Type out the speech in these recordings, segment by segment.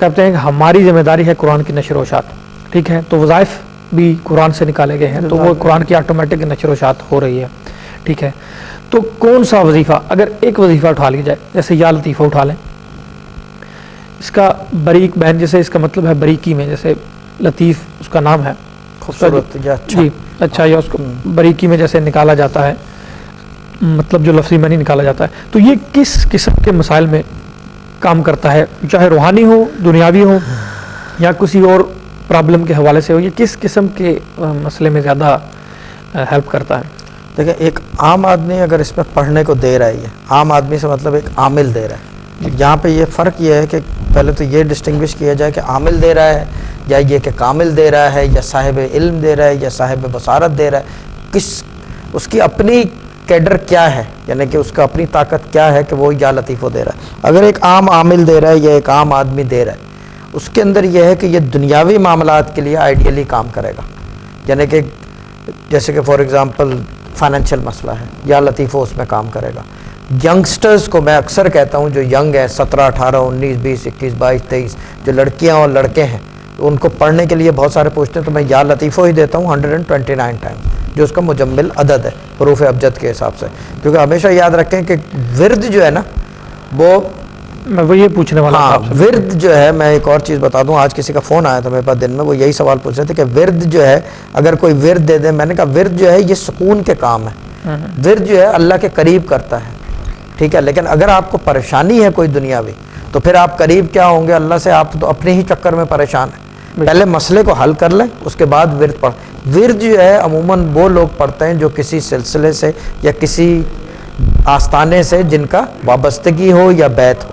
کرتے ہیں کہ ہماری ذمہ داری ہے قرآن کی نشر و اشاعت، ٹھیک ہے، تو وظائف بھی قرآن سے نکالے گئے ہیں، تو وہ قرآن کی آٹومیٹک نشر و اشاعت ہو رہی ہے، ٹھیک ہے۔ تو کون سا وظیفہ، اگر ایک وظیفہ اٹھا لیا جائے، جیسے یا لطیفہ اٹھا لیں، اس کا بریک بہن، جیسے اس کا مطلب ہے بریکی میں، جیسے لطیف اس کا نام ہے، خوبصورت یا اچھا، جی اچھا، یا اس کو بریکی میں جیسے نکالا جاتا ہے، مطلب جو لفظی معنی نکالا جاتا ہے، تو یہ کس قسم کے مسائل میں کام کرتا ہے، چاہے روحانی ہو، دنیاوی ہو، یا کسی اور پرابلم کے حوالے سے ہو، یہ کس قسم کے مسئلے میں زیادہ ہیلپ کرتا ہے؟ دیکھیں ایک عام آدمی اگر اس میں پڑھنے کو دے رہا ہے، یہ عام آدمی سے مطلب ایک عامل دے رہا ہے، یہاں پہ یہ فرق یہ ہے کہ پہلے تو یہ ڈسٹنگوش کیا جائے کہ عامل دے رہا ہے یا یہ کہ کامل دے رہا ہے، یا صاحب علم دے رہا ہے، یا صاحب بصارت دے رہا ہے، اس کی اپنی کیڈر کیا ہے، یعنی کہ اس کا اپنی طاقت کیا ہے کہ وہ یا لطیفہ دے رہا ہے۔ اگر ایک عام عامل دے رہا ہے یا ایک عام آدمی دے رہا ہے، اس کے اندر یہ ہے کہ یہ دنیاوی معاملات کے لیے آئیڈیلی کام کرے گا، یعنی کہ جیسے کہ فار ایگزامپل فائنینشیل مسئلہ ہے، یا لطیفہ اس میں کام کرے گا۔ ینگسٹرز کو میں اکثر کہتا ہوں جو ینگ ہیں، 17 18 19 20 21 22 23، جو لڑکیاں اور لڑکے ہیں، ان کو پڑھنے کے لیے بہت سارے پوچھتے ہیں، تو میں یا لطیفہ ہی دیتا ہوں 129 ٹائم، جو اس کا مجمل عدد ہے حروف ابجد کے حساب سے، کیونکہ ہمیشہ یاد رکھیں کہ ورد جو ہے نا، وہ یہ پوچھنے والا تھا آپ سے۔ ورد جو ہے، میں ایک اور چیز بتا دوں، آج کسی کا فون آیا تھا میرے پاس دن میں، وہ یہی سوال پوچھ رہے تھے کہ ورد جو ہے اگر کوئی ورد دے دے، میں نے کہا ورد جو ہے یہ سکون کے کام ہے، ورد جو ہے اللہ کے قریب کرتا ہے، ٹھیک ہے، لیکن اگر آپ کو پریشانی ہے کوئی دنیاوی، تو پھر آپ قریب کیا ہوں گے اللہ سے؟ آپ تو اپنے ہی چکر میں پریشان ہیں، پہلے مسئلے کو حل کر لیں، اس کے بعد ورد پڑھ۔ ورد جو ہے عموماً وہ لوگ پڑھتے ہیں جو کسی سلسلے سے یا کسی آستانے سے جن کا وابستگی ہو یا بیت ہو،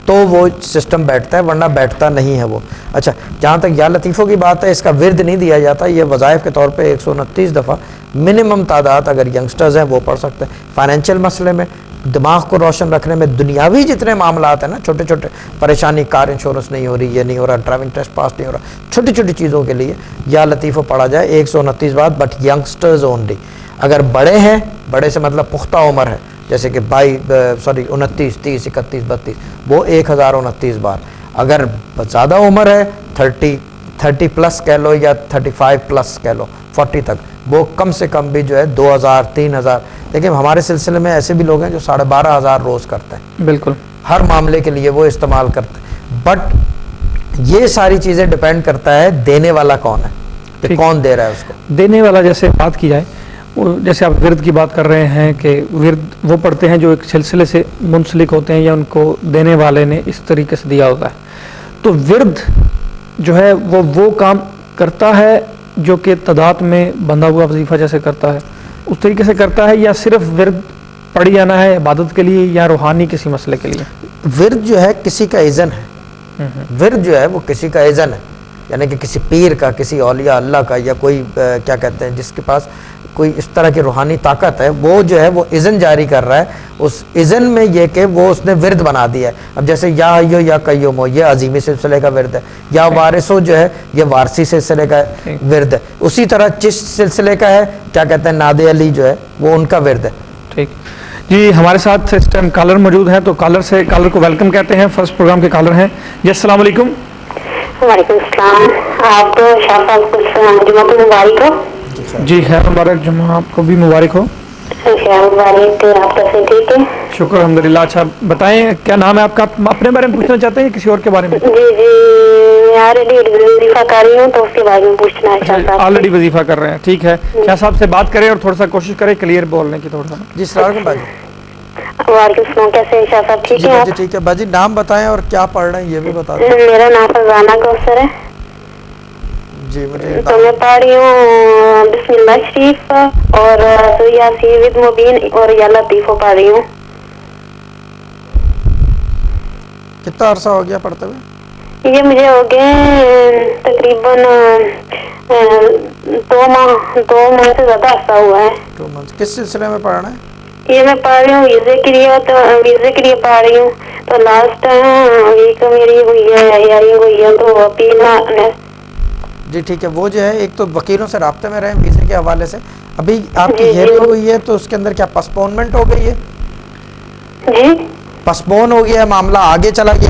تو وہ سسٹم بیٹھتا ہے، ورنہ بیٹھتا نہیں ہے وہ۔ اچھا، جہاں تک یا لطیفوں کی بات ہے، اس کا ورد نہیں دیا جاتا، یہ وظائف کے طور پہ 129 دفعہ منیمم تعداد اگر ینگسٹرز ہیں وہ پڑھ سکتے ہیں۔ فائنینشیل مسئلے میں، دماغ کو روشن رکھنے میں، دنیاوی جتنے معاملات ہیں نا، چھوٹے چھوٹے پریشانی، کار انشورنس نہیں ہو رہی، یہ نہیں ہو رہا، ڈرائیونگ ٹیسٹ پاس نہیں ہو رہا، چھوٹی چھوٹی چیزوں کے لیے یا لطیفہ پڑھا جائے 129 بار، بٹ ینگسٹرز اونلی۔ اگر بڑے ہیں، بڑے سے مطلب پختہ عمر ہے، جیسے کہ 29 30 31 32، وہ 1029 بار۔ اگر زیادہ عمر ہے، 30 پلس کہہ لو یا 35 پلس کہہ لو، 40 تک، وہ کم سے کم بھی جو ہے 2000 3000۔ لیکن ہمارے سلسلے میں ایسے بھی لوگ ہیں جو 12,500 روز کرتے ہیں، بالکل ہر معاملے کے لیے وہ استعمال کرتے ہیں۔ بٹ یہ ساری چیزیں ڈیپینڈ کرتا ہے دینے والا کون ہے، کہ کون دے رہا ہے اس کو۔ دینے والا جیسے بات کی جائے، جیسے آپ ورد کی بات کر رہے ہیں کہ ورد وہ پڑھتے ہیں جو ایک سلسلے سے منسلک ہوتے ہیں یا ان کو دینے والے نے اس طریقے سے دیا ہوتا ہے، تو ورد جو ہے وہ کام کرتا ہے جو کہ تعداد میں بندھا ہوا وظیفہ جیسے کرتا ہے، اس طریقے سے کرتا ہے، یا صرف ورد پڑھی جانا ہے عبادت کے لیے یا روحانی کسی مسئلے کے لیے؟ ورد جو ہے کسی کا اذن ہے، ورد جو ہے وہ کسی کا اذن ہے، یعنی کہ کسی پیر کا، کسی اولیاء اللہ کا، یا کوئی کیا کہتے ہیں جس کے پاس کوئی اس طرح کی روحانی طاقت ہے، وہ جو ہے وہ اذن جاری کر رہا ہے، اس اذن میں یہ کہ وہ اس نے ورد بنا دیا ہے۔ اب جیسے یا حیو یا قیوم ہو، یہ عظیمی سلسلے کا ورد ہے، یا وارثو جو ہے یہ وارثی سلسلے کا ورد ہے، اسی طرح چشت سلسلے کا ہے، کیا کہتے ہیں نادے علی جو ہے وہ ان کا ورد ہے۔ ٹھیک جی، ہمارے ساتھ اس ٹائم کالر موجود ہیں، تو کالر کو ویلکم کہتے ہیں، فرسٹ پروگرام کے کالر ہیں جی۔ السلام علیکم۔ وعلیکم السلام، آپ کو شاہ صاحب کو جمعہ مبارک ہو۔ جی خیر مبارک، جمعہ آپ کو بھی مبارک ہو۔ خیر مبارک، آپ کیسے؟ ٹھیک ہے، شکر الحمدللہ۔ اچھا بتائیں کیا نام ہے آپ کا؟ اپنے بارے میں پوچھنا چاہتے ہیں یا کسی اور کے بارے میں؟ جی میں آلریڈی وظیفہ کر رہی ہوں، تو اس کے بارے میں پوچھنا ہے شاہ صاحب۔ آلریڈی وظیفہ کر رہے ہیں، ٹھیک ہے، شاہ صاحب سے بات کریں اور تھوڑا سا کوشش کریں کلیئر بولنے کی تھوڑا سا۔ جی السلام علیکم باجی۔ وعلیکم السلام، کیسے ہیں شاہ صاحب؟ ٹھیک جی ہے باجی ٹھیک ہے باجی، نام بتائیں اور کیا پڑھ رہے ہیں یہ بھی بتا دیں۔ میرا نام فرزانہ کوثر ہے، جی مجھے تو میں پڑھ رہی ہوں بسم اللہ شریف اور یاسین ود مبین اور یا لطیفہ پڑھ رہی ہوں۔ کتنا عرصہ ہو گیا پڑھتے ہوئے؟ یہ مجھے ہو گئے تقریباً 2 ماہ سے زیادہ عرصہ ہوا ہے۔ 2 months۔ کس سلسلے میں پڑھنا ہے؟ یہ میں پڑھ رہی ہوں ویزے کے لیے، تو ویزے کے لیے پڑھ رہی ہوں، تو لاسٹ ویک میری ہوئی ہے ہیئرنگ ہوئی ہے، تو اپیل جی ٹھیک ہے، وہ جو ہے ایک تو وکیلوں سے رابطے میں رہیں ویزے کے حوالے سے۔ ابھی آپ کی ہیئرنگ ہوئی ہے تو اس کے اندر کیا پسپونمنٹ ہو گئی ہے؟ جی پسپون ہو گیا ہے، معاملہ آگے چلا گیا؟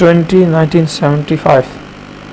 20, 1975।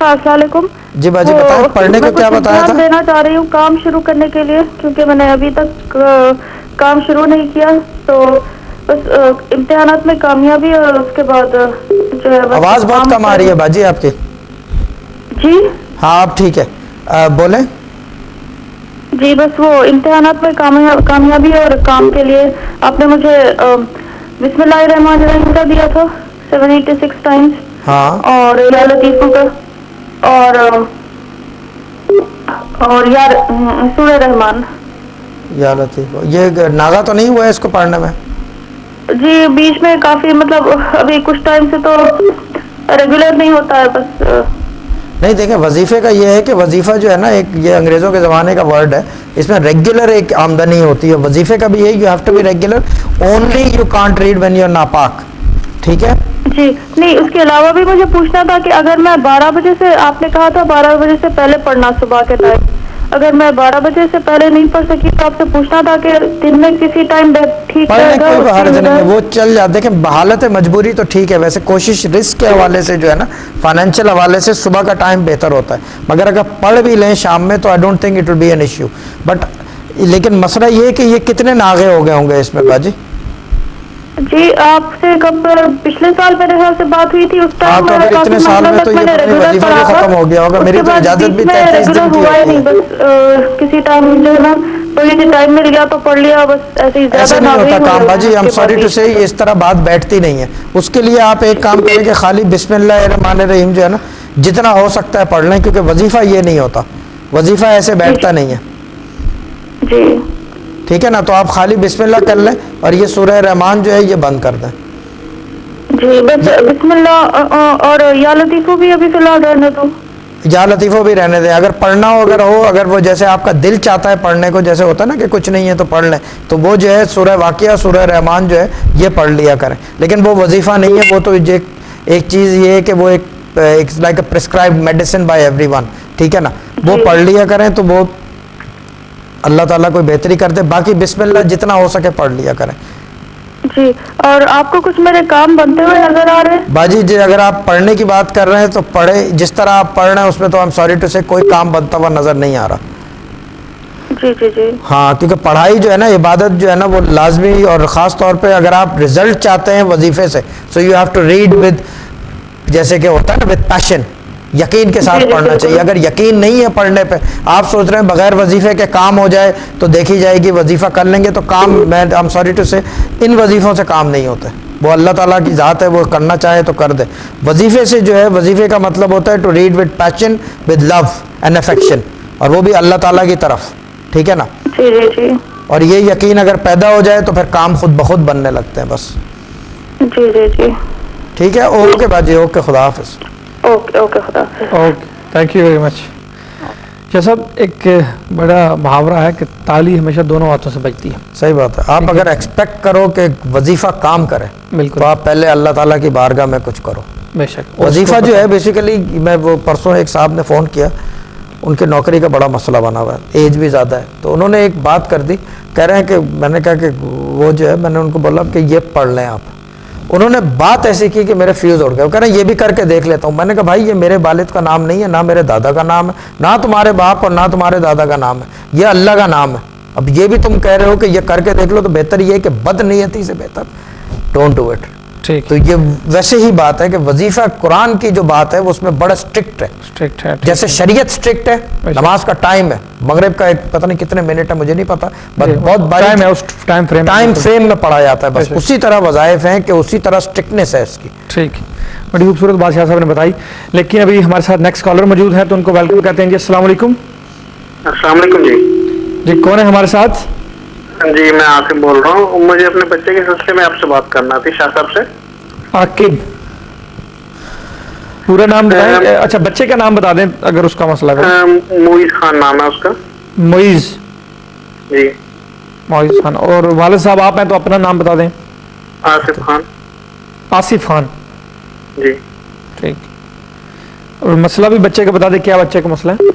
السلام علیکم جی باجی بتائیں پڑھنے کو کیا بتایا تھا؟ دینا چاہ رہی ہوں کام شروع کرنے کے لیے، کیونکہ میں نے ابھی تک کام شروع نہیں کیا، تو بس امتحانات میں کامیابی اور اس کے بعد جو ہے آواز بہت کم آ رہی ہے باجی آپ کی. جی ہاں اب ٹھیک ہے بولیں. جی بس وہ امتحانات میں کامیابی اور کام کے لیے آپ نے مجھے بسم اللہ الرحمن الرحیم کا دیا تھا 786 ٹائمز، ہاں اور یا لطیفوں کا، اور یا سورہ رحمان. یا لطیف. یہ ناغا تو نہیں ہوا ہے اس کو پڑھنے میں؟ جی بیچ میں کافی مطلب ابھی کچھ ٹائم سے تو ریگولر نہیں ہوتا ہے بس. نہیں دیکھیں وظیفے کا یہ ہے کہ وظیفہ جو ہے نا ایک یہ انگریزوں کے زمانے کا ورڈ ہے، اس میں ریگولر ایک آمدنی ہوتی ہے. وظیفے کا بھی ہے you have to be regular only you can't read when you are ناپاک. ٹھیک ہے جی نہیں، اس کے علاوہ بھی مجھے پوچھنا تھا کہ اگر میں 12 بجے سے، آپ نے کہا تھا 12 بجے سے پہلے پڑھنا صبح کے ٹائم، اگر میں 12 بجے سے پہلے نہیں پڑھ سکی تو آپ سے پوچھنا تھا کہ دن میں کسی ٹائم ٹھیک پڑھنے رہے گا؟ کوئی حرج نہیں ہے، وہ چل جاتا. دیکھیں حالت مجبوری تو ٹھیک ہے، ویسے کوشش رسک کے حوالے سے جو ہے نا فائنینشیل حوالے سے صبح کا ٹائم بہتر ہوتا ہے، مگر اگر پڑھ بھی لیں شام میں تو I don't think it will be an issue. But لیکن مسئلہ یہ ہے کہ یہ کتنے ناغے ہو گئے ہوں گے اس میں باجی؟ جی آپ سے کب پچھلے سال میرے خیال سے بات ہوئی تھی، اس ہاں ٹائم تو پھر کافی اتنے سال میں مہینوں تو تک میں یہ نے اپنی ریگولر وظیفہ پڑھا بھی تھا. ختم ہو گیا ہوگا. اس میری کے تو بعد اجازت بیچ بھی میں 33 ریگولر دن کی ہوا ہی ہوتی نہیں، ہے. بس کسی ٹائم جو ہے نا تھوڑی سی ٹائم مل گیا تو پڑھ لیا، بس ایسے ہی ایسے زیادہ نہیں ناغے ہوتا ہو کام جاتے باجی، ہیں آئی ایم اس کے بعد سوری ٹو بیچ سے میں. اس طرح بات بیٹھتی نہیں ہے. اس کے لیے آپ ایک کام کریں کہ خالی بسم اللہ الرحمن الرحیم جو ہے نا جتنا ہو سکتا ہے پڑھ لیں، کیونکہ وظیفہ یہ نہیں ہوتا، وظیفہ ایسے بیٹھتا نہیں ہے. جی ٹھیک ہے نا، تو آپ خالی بسم اللہ کر لیں اور یہ سورہ رحمان جو ہے یہ بند کر دیں. جی بس بسم اللہ اور یا لطیفو بھی ابھی فی الحال رہنے دو. یا لطیفوں بھی رہنے دیں. اگر پڑھنا ہو اگر وہ جیسے آپ کا دل چاہتا ہے پڑھنے کو، جیسے ہوتا ہے نا کہ کچھ نہیں ہے تو پڑھ لیں، تو وہ جو ہے سورہ واقعہ سورہ رحمان جو ہے یہ پڑھ لیا کریں. لیکن وہ وظیفہ نہیں ہے، وہ تو ایک چیز یہ ہے کہ وہ ایک like a prescribed medicine by every one. ٹھیک ہے نا، وہ پڑھ لیا کریں تو وہ اللہ تعالیٰ کوئی بہتری کر دے. باقی بسم اللہ جتنا ہو سکے پڑھ لیا کریں. جی اور آپ کو کچھ میرے کام بنتے ہوئے نظر آ رہے ہیں؟ باجی جی اگر آپ پڑھنے کی بات کر رہے ہیں تو پڑھے، جس طرح آپ پڑھ رہے ہیں اس میں تو آئی ایم سوری ٹو سے کوئی کام بنتا ہوا نظر نہیں آ رہا. جی جی جی ہاں کیونکہ پڑھائی جو ہے نا، عبادت جو ہے نا وہ لازمی، اور خاص طور پہ اگر آپ رزلٹ چاہتے ہیں وظیفے سے، so you have to read with, جیسے کہ ہوتا ہے نا ود پیشن، یقین کے ساتھ پڑھنا چاہیے. اگر یقین نہیں ہے پڑھنے پہ، آپ سوچ رہے ہیں بغیر وظیفے کے کام ہو جائے تو دیکھی جائے گی وظیفہ کر لیں گے تو کام، میں آئی ایم سوری ٹو سے ان وظیفوں سے کام نہیں ہوتے. وہ اللہ تعالیٰ کی ذات ہے، وہ کرنا چاہے تو کر دے. وظیفے سے جو ہے، وظیفے کا مطلب ہوتا ہے to read with passion with love and affection, اور وہ بھی اللہ تعالیٰ کی طرف. ٹھیک ہے نا، جی جی جی اور یہ یقین اگر پیدا ہو جائے تو پھر کام خود بخود بننے لگتے ہیں بس. جی جی جی ٹھیک ہے، اوکے باجی، اوکے، خدا حافظ. اوکے اوکے خدا حافظ. Okay, thank you very much. Shah صاحب ایک بڑا محاورہ ہے کہ تالی ہمیشہ دونوں ہاتھوں سے بجتی ہے. صحیح بات ہے. آپ اگر ایکسپیکٹ کرو کہ وظیفہ کام کرے بالکل، تو آپ پہلے اللہ تعالیٰ کی بارگاہ میں کچھ کرو. بے شک. وظیفہ جو ہے بیسیکلی، میں وہ پرسوں ایک صاحب نے فون کیا، ان کے نوکری کا بڑا مسئلہ بنا ہوا ہے، ایج بھی زیادہ ہے، تو انہوں نے ایک بات کر دی، کہہ رہے ہیں کہ میں نے کہا کہ وہ جو ہے، میں نے ان کو بولا کہ یہ پڑھ لیں آپ. انہوں نے بات ایسی کی کہ میرے فیوز اڑ گئے. وہ کہہ رہے ہیں یہ بھی کر کے دیکھ لیتا ہوں. میں نے کہا بھائی یہ میرے والد کا نام نہیں ہے، نہ میرے دادا کا نام ہے، نہ تمہارے باپ اور نہ تمہارے دادا کا نام ہے، یہ اللہ کا نام ہے. اب یہ بھی تم کہہ رہے ہو کہ یہ کر کے دیکھ لو، تو بہتر یہ ہے کہ بد نیتی سے بہتر ڈونٹ ڈو اٹ. ٹھیک، تو یہ ویسے ہی بات ہے کہ وظیفہ قرآن کی جو بات ہے وہ اس میں بڑا اسٹرکٹ ہے. اسٹرکٹ ہے. جیسے شریعت اسٹرکٹ ہے، نماز کا ٹائم ہے، مغرب کا ایک پتہ نہیں کتنے منٹ ہے مجھے نہیں پتا، بہت ٹائم ہے، اس ٹائم فریم میں پڑھا جاتا ہے. بس اسی طرح وظائف ہیں کہ اسی طرح اسٹرکٹنس ہے اس کی. ٹھیک، بڑی خوبصورت بات شاہ صاحب نے بتائی. لیکن ابھی ہمارے ساتھ نیکسٹ کالر موجود ہیں تو ان کو ویلکم کرتے ہیں. جی السلام علیکم. السلام علیکم. جی کون ہے ہمارے ساتھ؟ جی میں عاقب بول رہا ہوں. مجھے اپنے بچے کے سلسلے میں آپ سے بات کرنا تھی شاہ صاحب سے. عاقب، پورا نام بتائیں. اچھا بچے کا نام بتا دیں اگر اس کا مسئلہ ہے. معیز خان نام ہے اس کا. معیز. جی معیز خان. اور والد صاحب آپ ہیں تو اپنا نام بتا دیں. آصف خان. آصف خان. جی ٹھیک. اور مسئلہ بھی بچے کا بتا دیں، کیا بچے کا مسئلہ ہے؟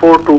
42।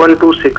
126।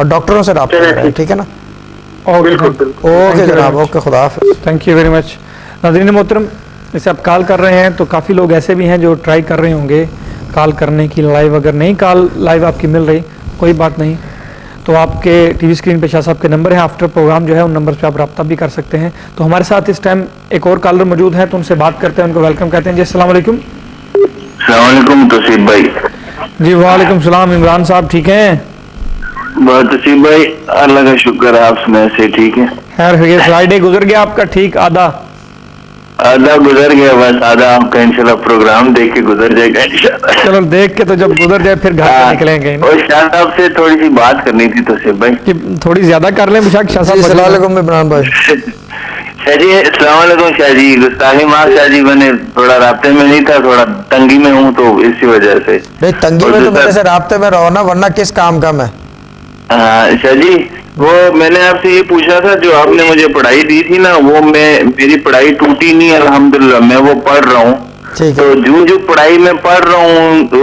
اور ڈاکٹروں سے رابطہ چلے کریں, ٹھیک ہے نا. اوکے بالکل بالکل. اوکے جناب, اوکے, خدا حافظ. تھینک یو ویری مچ. ناظرین محترم, جیسے آپ کال کر رہے ہیں تو کافی لوگ ایسے بھی ہیں جو ٹرائی کر رہے ہوں گے کال کرنے کی لائیو. اگر نہیں کال لائیو آپ کی مل رہی, کوئی بات نہیں, تو آپ کے ٹی وی اسکرین پہ شاہ صاحب کے نمبر ہیں, آفٹر پروگرام جو ہے ان نمبر پہ آپ رابطہ بھی کر سکتے ہیں. تو ہمارے ساتھ اس ٹائم ایک اور کالر موجود ہے, تو ان سے بات کرتے ہیں, ان کو ویلکم کہتے ہیں. جی السلام علیکم. السلام علیکم توصیف بھائی. جی وعلیکم السلام. عمران صاحب ٹھیک ہیں؟ بہت توصیف بھائی, اللہ کا شکر ہے, آپ سنیں سے ٹھیک ہے؟ خیر, یہ فرائیڈے گزر گیا آپ کا, ٹھیک آدھا آدھا گزر گیا, بس آدھا آپ کا انشاءاللہ پروگرام دیکھ کے گزر جائے گا انشاءاللہ. چلو دیکھ کے, تو جب گزر جائے پھر گھر سے نکلیں گے. اور شاہ صاحب سے تھوڑی سی بات کرنی تھی توصیف بھائی, کہ تھوڑی زیادہ کر لیں بشاک شاہ جی صاحب. السلام علیکم عمران بھائی. شاہ جی السلام علیکم. شاہ جی گستاخی معاف شاہ جی, میں نے تھوڑا رابطے میں نہیں تھا, تھوڑا تنگی میں ہوں, تو اسی وجہ سے. نہیں تنگی میں تو میرے سے رابطے میں رہو نا, ورنہ کس کام کا میں. شاہ جی وہ میں نے آپ سے یہ پوچھا تھا, جو آپ نے مجھے پڑھائی دی تھی نا, وہ میری پڑھائی ٹوٹی نہیں الحمدللہ, میں وہ پڑھ رہا ہوں. ٹھیک ہے, تو جو پڑھائی میں پڑھ رہا ہوں, تو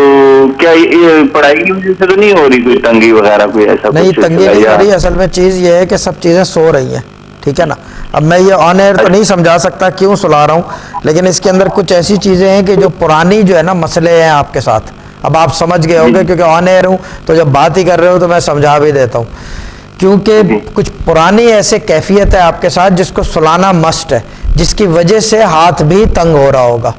کیا یہ پڑھائی کی وجہ سے تو نہیں ہو رہی کوئی تنگی وغیرہ, کوئی ایسا نہیں کچھ تنگی نہیں ہو رہی. اصل میں چیز یہ ہے کہ سب چیزیں سو رہی ہیں, ٹھیک ہے نا. اب میں یہ آن ایئر تو نہیں سمجھا سکتا کیوں سلا رہا ہوں, لیکن اس کے اندر کچھ ایسی چیزیں ہیں کہ جو پرانی جو ہے نا مسئلے ہیں آپ کے ساتھ, اب آپ سمجھ گئے ہوگے کیونکہ آن ایئر ہوں, تو جب بات ہی کر رہے ہو تو میں سمجھا بھی دیتا ہوں. کیونکہ کچھ پرانی ایسے کیفیت ہے آپ کے ساتھ جس کو سلانا مسٹ ہے, جس کی وجہ سے ہاتھ بھی تنگ ہو رہا ہوگا,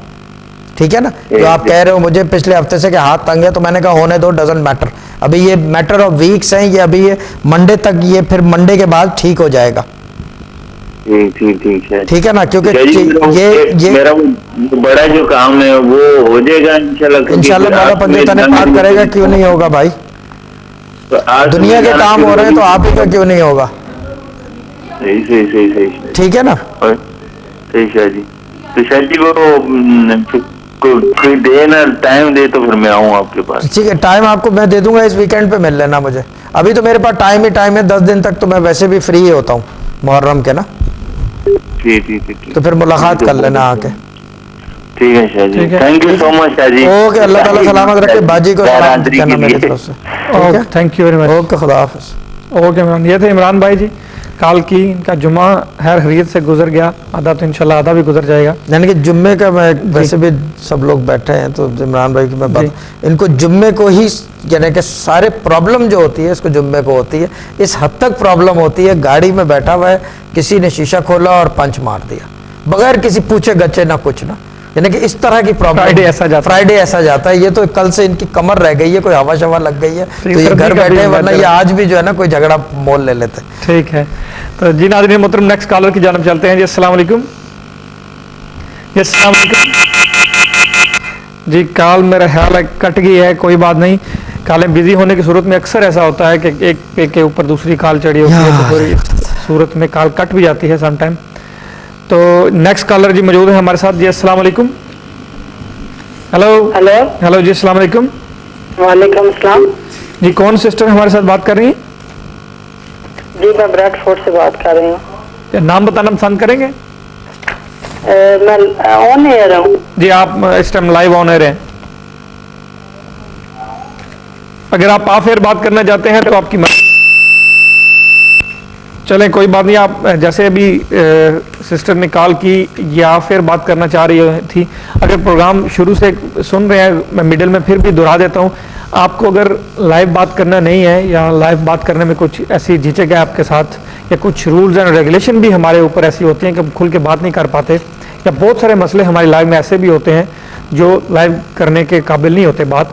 ٹھیک ہے نا. جو آپ کہہ رہے ہو مجھے پچھلے ہفتے سے کہ ہاتھ تنگ ہے, تو میں نے کہا ہونے دو, ڈزنٹ میٹر. ابھی یہ میٹر آف ویکس ہیں, یہ ابھی یہ منڈے تک, یہ پھر منڈے کے بعد ٹھیک ہو جائے گا, ٹھیک ہے نا. کیونکہ یہ میرا بڑا جو کام ہے وہ ہو جائے گا انشاءاللہ مولا پنجتن پاک کرے گا, کیوں نہیں ہوگا بھائی. دنیا کے کام ہو رہے ہیں تو آپ ہی کا کیوں نہیں ہوگا. صحیح ٹھیک ہے نا. صحیح شاہ جی. تو شاہ جی وہ کوئی دے نا ٹائم دے, تو پھر میں آؤں آپ کے پاس. ٹھیک ہے, ٹائم آپ کو میں دے دوں گا, اس ویکینڈ پہ مل لینا مجھے. ابھی تو میرے پاس ٹائم ہی ٹائم ہے, 10 دن تک تو میں ویسے بھی فری ہی ہوتا ہوں محرم کے نا. ٹھیک تو پھر ملاقات کر لینا آ کے. ٹھیک ہے Shah ji, thank you so much Shah ji. Okay, اللہ تعالیٰ سلامت رکھے, باجی کو سلام کہنا میری طرف سے. Thank you very much. Okay, خدا حافظ. اوکے عمران, یہ تھے عمران بھائی جی, کال کی. ان کا جمعہ خیر خیریت سے گزر گیا, آدھا تو انشاءاللہ آدھا بھی گزر جائے گا. یعنی کہ جمعے کا میں ویسے بھی سب لوگ بیٹھے ہیں, تو عمران بھائی کی میں بات, ان کو جمعے کو ہی, یعنی کہ سارے پرابلم جو ہوتی ہے اس کو جمعے کو ہوتی ہے. اس حد تک پرابلم ہوتی ہے, گاڑی میں بیٹھا ہوا ہے, کسی نے شیشہ کھولا اور پنچ مار دیا بغیر کسی پوچھے گچے نہ کچھ نہ, یعنی کہ اس طرح کی پرابلم. فرائیڈے ایسا جاتا ہے. یہ تو کل سے ان کی کمر رہ گئی ہے, کوئی ہوا شوا لگ گئی ہے, تو یہ گھر بیٹھے, ورنہ یہ آج بھی جو ہے نا کوئی جھگڑا مول لے لیتے. ٹھیک ہے, تو جی ناظرین محترم نیکسٹ کالر کی جانب چلتے ہیں. جی السلام علیکم. جی السلام علیکم. جی کال میرا خیال ہے کٹ گئی ہے, کوئی بات نہیں. کالیں بزی ہونے کی صورت میں اکثر ایسا ہوتا ہے کہ ایک کے اوپر دوسری کال چڑھی ہوتی ہے, تو پوری صورت میں کال کٹ بھی جاتی ہے سم ٹائم. تو نیکسٹ کالر جی موجود ہے ہمارے ساتھ. جی السلام علیکم. ہیلو ہیلو جی السلام علیکم. وعلیکم السلام. جی کون سسٹر ہمارے ساتھ بات کر رہی ہیں؟ جی میں بریڈ فورٹ سے بات کر رہی ہوں. نام بتانا پسند کریں گے؟ میں آن ایئر ہوں. جی آپ اس ٹائم لائیو آن ایئر ہیں. اگر آپ آف ایئر بات کرنا چاہتے ہیں تو آپ کی مرضی. چلیں کوئی بات نہیں, آپ جیسے ابھی سسٹر نے کال کی, یہ آف ایئر بات کرنا چاہ رہی تھی. اگر پروگرام شروع سے سن رہے ہیں, میں مڈل میں پھر بھی دہرا دیتا ہوں, آپ کو اگر لائیو بات کرنا نہیں ہے, یا لائیو بات کرنے میں کچھ ایسی جھجک ہے آپ کے ساتھ, یا کچھ رولز اینڈ ریگولیشن بھی ہمارے اوپر ایسی ہوتی ہیں کہ ہم کھل کے بات نہیں کر پاتے, یا بہت سارے مسئلے ہماری لائیو میں ایسے بھی ہوتے ہیں جو لائیو کرنے کے قابل نہیں ہوتے بات,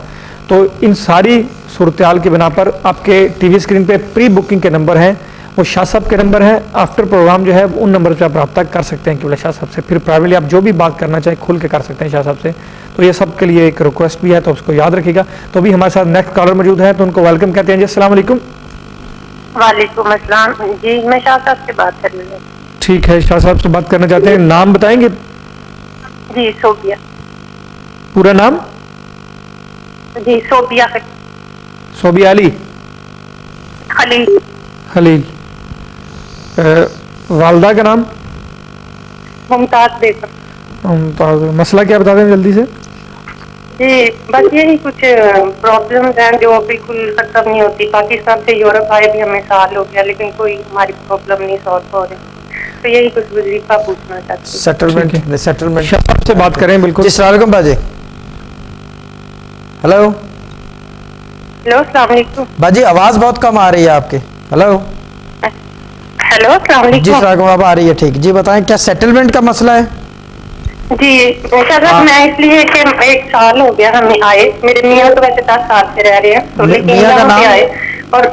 تو ان ساری صورتحال کی بنا پر آپ کے ٹی وی اسکرین پہ پری بکنگ کے نمبر ہیں, وہ شاہ صاحب کے نمبر ہیں. آفٹر پروگرام جو ہے ان نمبر پہ آپ رابطہ کر سکتے ہیں کہ شاہ صاحب سے پھر پرائیویٹلی آپ جو بھی بات کرنا چاہیں کھل کے کر سکتے ہیں شاہ صاحب سے. تو یہ سب کے لیے ایک ریکویسٹ بھی ہے, تو اس کو یاد رکھیے گا. تو بھی ہمارے ساتھ نیکسٹ کالر موجود ہے, تو ان کو ویلکم کہتے ہیں. جی السلام علیکم. وعلیکم السلام. جی میں شاہ صاحب سے بات کر رہی ہوں. ٹھیک ہے, شاہ صاحب سے بات کرنا چاہتے ہیں, نام بتائیں گے؟ جی صوبیہ. پورا نام؟ جی صوبیہ صوبیہ علی خلیل. والدہ کا نام؟ ممتاز بیگم. مسئلہ کیا بتا دیں جلدی سے. جی بس یہی کچھ پرابلمز ہیں جو بالکل ختم نہیں ہوتی. پاکستان سے یورپ آئے بھی ہمیں سال ہو گیا لیکن کوئی ہماری پرابلم نہیں سالو ہو رہی. تو یہی کچھ وظیفہ پوچھنا چاہتی ہوں. سیٹلمنٹ شاہ سے بات کریں بالکل. جی السلام علیکم باجی. ہلو ہیلو السلام علیکم. باجی آواز بہت کم آ رہی ہے آپ کی. ہلو ہیلو السلام جی علیکم. السلام علیکم. اب آ رہی ہے ٹھیک. جی بتائیں کیا سیٹلمنٹ کا مسئلہ ہے؟ جی صاحب میں اس لیے کہ 1 سال ہو گیا ہمیں آئے. میرے میاں تو ویسے 10 سال سے رہ رہے ہیں تو لیکن میاں کا یہاں پہ نام؟ آئے اور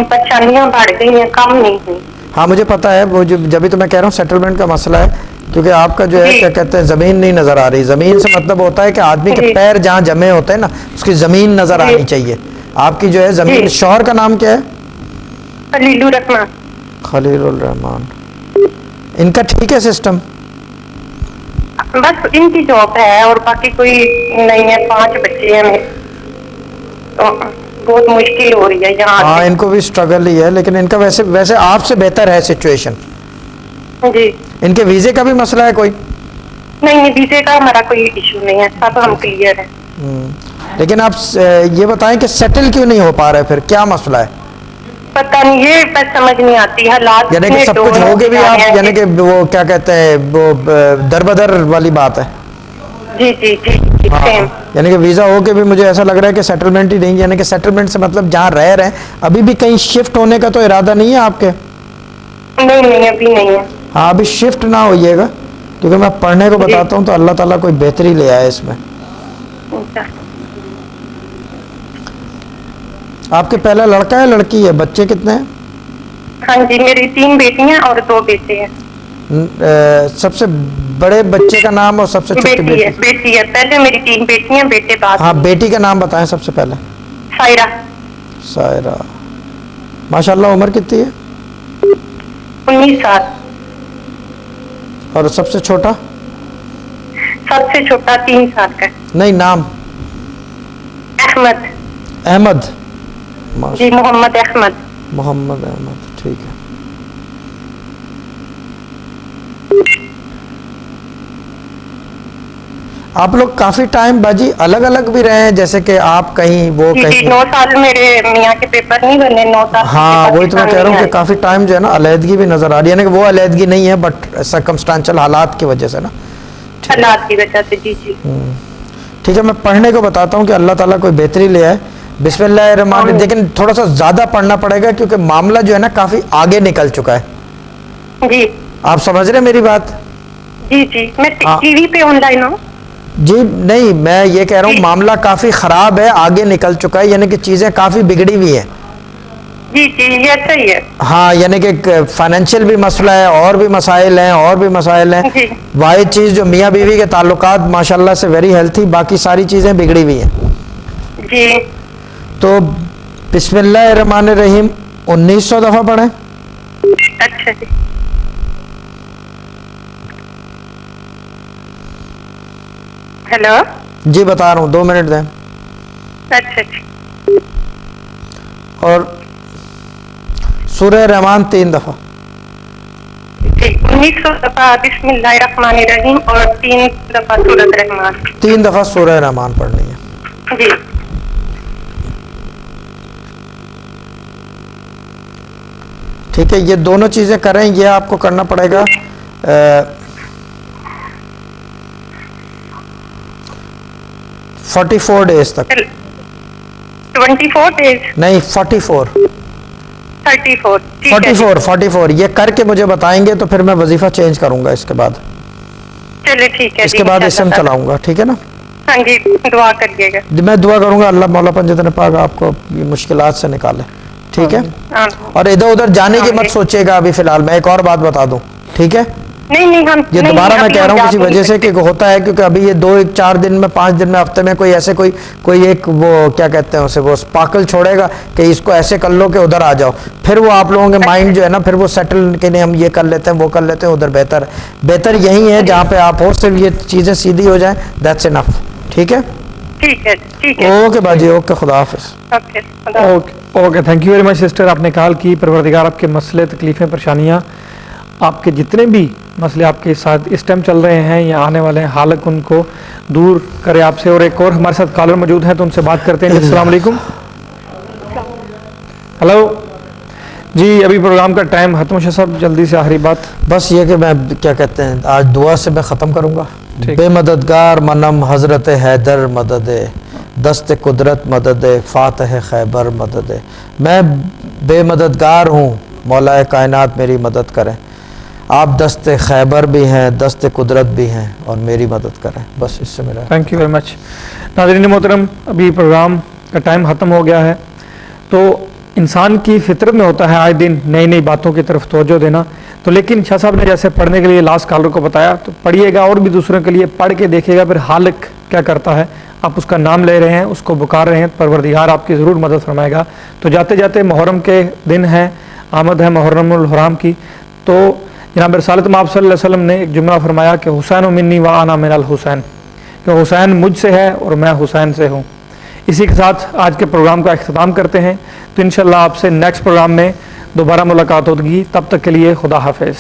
پریشانیاں بڑھ گئی ہیں, کم نہیں ہوئی. ہاں مجھے پتا ہے وہ جبھی تو میں کہہ رہا ہوں سیٹلمنٹ کا مسئلہ ہے کیونکہ آپ کا جو ہے جی. کیا کہتے ہیں زمین نہیں نظر آ رہی. زمین سے مطلب ہوتا ہے کہ آدمی کے جی. پیر جہاں جمے ہوتے ہیں نا اس کی زمین نظر جی. آنی چاہیے. آپ کی جو ہے زمین. جی. شوہر کا نام کیا ہے؟ خلیل الرحمان. خلیل الرحمان. ان کا ٹھیک ہے سسٹم؟ بس ان کی جاب ہے اور باقی کوئی نہیں ہے. 5 بچے ہیں میرے تو بہت مشکل ہو رہی ہے یہاں ہاں سے. ان کو بھی اسٹرگل ہی ہے لیکن ان کا ویسے آپ سے بہتر ہے سچویشن. جی ان کے ویزے کا بھی مسئلہ ہے کوئی؟ نہیں ویزے کا ہمارا کوئی ایشو نہیں ہے, سب ہم کلیئر ہیں. لیکن آپ یہ بتائیں کہ سیٹل کیوں نہیں ہو پا رہے, پھر کیا مسئلہ ہے؟ پتہ نہیں, یہ بس سمجھ نہیں آتی. حالات یعنی کہ سب کچھ ہو کے بھی آپ یعنی کہ وہ کیا کہتے ہیں وہ در بدر والی بات ہے. جی جی جی سیم. یعنی کہ ویزا ہو کے بھی مجھے ایسا لگ رہا ہے کہ سیٹلمنٹ ہی نہیں. یعنی کہ سیٹلمنٹ سے مطلب جہاں رہ رہے ہیں ابھی بھی کہیں شفٹ ہونے کا تو ارادہ نہیں ہے آپ کے؟ نہیں ابھی نہیں ہے. ہاں ابھی شفٹ نہ ہوئیے گا کیونکہ میں پڑھنے کو بتاتا ہوں تو اللہ تعالیٰ کوئی بہتری لے آئے اس میں. اچھا. آپ کے پہلا لڑکا ہے لڑکی ہے؟ بچے کتنے ہیں؟ ہاں جی میری 3 بیٹیاں اور 2 بیٹے ہیں. سب سے بڑے بچے کا نام اور سب سے چھوٹی بیٹی ہے. بیٹی ہے. پہلے میری 3 بیٹیاں, بیٹے بعد. ہاں بیٹی کا نام بتائیں سب سے پہلے. سائرہ. سائرہ. ماشاء اللہ عمر کتنی ہے؟ 19 سال. اور سب سے چھوٹا؟ سب سے چھوٹا 3 سال کا. نہیں نام؟ احمد. احمد. جی محمد احمد. محمد احمد ٹھیک ہے. آپ لوگ کافی ٹائم باجی الگ الگ بھی رہے ہیں جیسے کہ آپ کہیں وہ جی کہیں. 9 سال میرے میاں کے پیپر نہیں بنے. 9 سال. ہاں وہی تو میں کہہ رہا ہوں کہ کافی ٹائم جو ہے نا علیحدگی بھی نظر آ رہی ہے. یعنی کہ وہ علیحدگی نہیں ہے بٹ سرکمسٹانشل حالات کی وجہ سے نا. حالات کی وجہ سے. جی جی ٹھیک ہے. میں پڑھنے کو بتاتا ہوں کہ اللہ تعالیٰ کوئی بہتری لے آئے. بسم اللہ الرحمن الرحیم. لیکن تھوڑا سا زیادہ پڑھنا پڑے گا کیونکہ معاملہ جو ہے نا کافی آگے نکل چکا ہے. جی آپ سمجھ رہے ہیں میری بات؟ جی جی میں ٹی وی پہ آن لائن ہوں. جی نہیں میں یہ کہہ رہا ہوں معاملہ کافی خراب ہے, آگے نکل چکا ہے. یعنی کہ چیزیں کافی بگڑی ہوئی ہیں. جی جی یہ صحیح ہے. ہاں یعنی کہ فائنینشیل بھی مسئلہ ہے اور بھی مسائل ہیں اور بھی مسائل ہیں. جی. واحد چیز جو میاں بیوی کے تعلقات ماشاءاللہ سے ویری ہیلتھی, باقی ساری چیزیں بگڑی ہوئی ہیں. جی تو بسم اللہ الرحمن الرحیم 1900 دفعہ پڑھیں. اچھا جی. ہیلو جی بتا رہا ہوں 2 منٹ دیں. اچھا جی. اور سورہ رحمان 3 دفعہ. جی 1900 دفعہ بسم اللہ الرحمن الرحیم اور 3 دفعہ سورۃ رحمان. 3 دفعہ سورہ رحمان پڑھنی ہے. جی ٹھیک ہے. یہ دونوں چیزیں کریں. یہ آپ کو کرنا پڑے گا 44 ڈیز تک. 24 ڈیز نہیں 44. 34. 44 یہ کر کے مجھے بتائیں گے تو پھر میں وظیفہ چینج کروں گا اس کے بعد. چلے ٹھیک ہے. اس کے بعد اسم چلاؤں گا. ٹھیک ہے نا؟ ہاں جی دعا کریے گا. میں دعا کروں گا اللہ مولا پنجتن پاک آپ کو مشکلات سے نکالے. ٹھیک ہے. اور ادھر ادھر جانے کی مت سوچے گا ابھی فی الحال. میں ایک اور بات بتا دوں. ٹھیک ہے. نہیں ہم یہ دوبارہ میں کہہ رہا ہوں کسی وجہ سے کہ ہوتا ہے کیونکہ ابھی یہ 2-4 دن میں 5 دن میں ہفتے میں کوئی ایسے کوئی ایک وہ کیا کہتے ہیں اسے وہ سپارکل چھوڑے گا کہ اس کو ایسے کر لو کہ ادھر آ جاؤ. پھر وہ آپ لوگوں کے مائنڈ جو ہے نا پھر وہ سیٹل کہ نہیں ہم یہ کر لیتے ہیں وہ کر لیتے ہیں ادھر بہتر یہی ہے جہاں پہ آپ ہو صرف یہ چیزیں سیدھی ہو جائیں. That's enough. ٹھیک ہے. ٹھیک ہے. ٹھیک ہے. اوکے باجی. اوکے خدا حافظ. Okay thank you very much sister. آپ نے کال کی. پروردگار آپ کے مسئلے تکلیفیں پریشانیاں آپ کے جتنے بھی مسئلے آپ کے ساتھ اس ٹائم چل رہے ہیں یا آنے والے ہیں، حالک ان کو دور کرے آپ سے. اور ایک اور ہمارے ساتھ کالر موجود ہیں تو ان سے بات کرتے ہیں. السلام علیکم. ہلو جی، ابھی پروگرام کا ٹائم ختم. شاہ صاحب جلدی سے آخری بات. بس یہ کہ میں کیا کہتے ہیں آج دعا سے میں ختم کروں گا. ٹھیک. بے مددگار منم حضرت حیدر مدد، دست قدرت مدد، فاتح خیبر مدد. میں بے مددگار ہوں، مولا کائنات میری مدد کریں. آپ دست خیبر بھی ہیں، دست قدرت بھی ہیں، اور میری مدد کریں. بس اس سے میرا تھینک یو ویری مچ. ناظرین محترم، ابھی پروگرام کا ٹائم ختم ہو گیا ہے. تو انسان کی فطرت میں ہوتا ہے آئے دن نئی نئی باتوں کی طرف توجہ دینا. تو لیکن شاہ صاحب نے جیسے پڑھنے کے لیے لاسٹ کالر کو بتایا، تو پڑھیے گا اور بھی دوسروں کے لیے پڑھ کے دیکھیے گا پھر حالق کیا کرتا ہے. آپ اس کا نام لے رہے ہیں، اس کو پکار رہے ہیں، پروردگار آپ کی ضرور مدد فرمائے گا. تو جاتے جاتے محرم کے دن ہیں، آمد ہے محرم الحرام کی. تو جناب رسالت مآب صلی اللہ علیہ وسلم نے ایک جملہ فرمایا کہ حسین منی و انا من الحسین، کہ حسین مجھ سے ہے اور میں حسین سے ہوں. اسی کے ساتھ آج کے پروگرام کا اختتام کرتے ہیں. تو انشاءاللہ آپ سے نیکسٹ پروگرام میں دوبارہ ملاقات ہوگی. تب تک کے لیے خدا حافظ.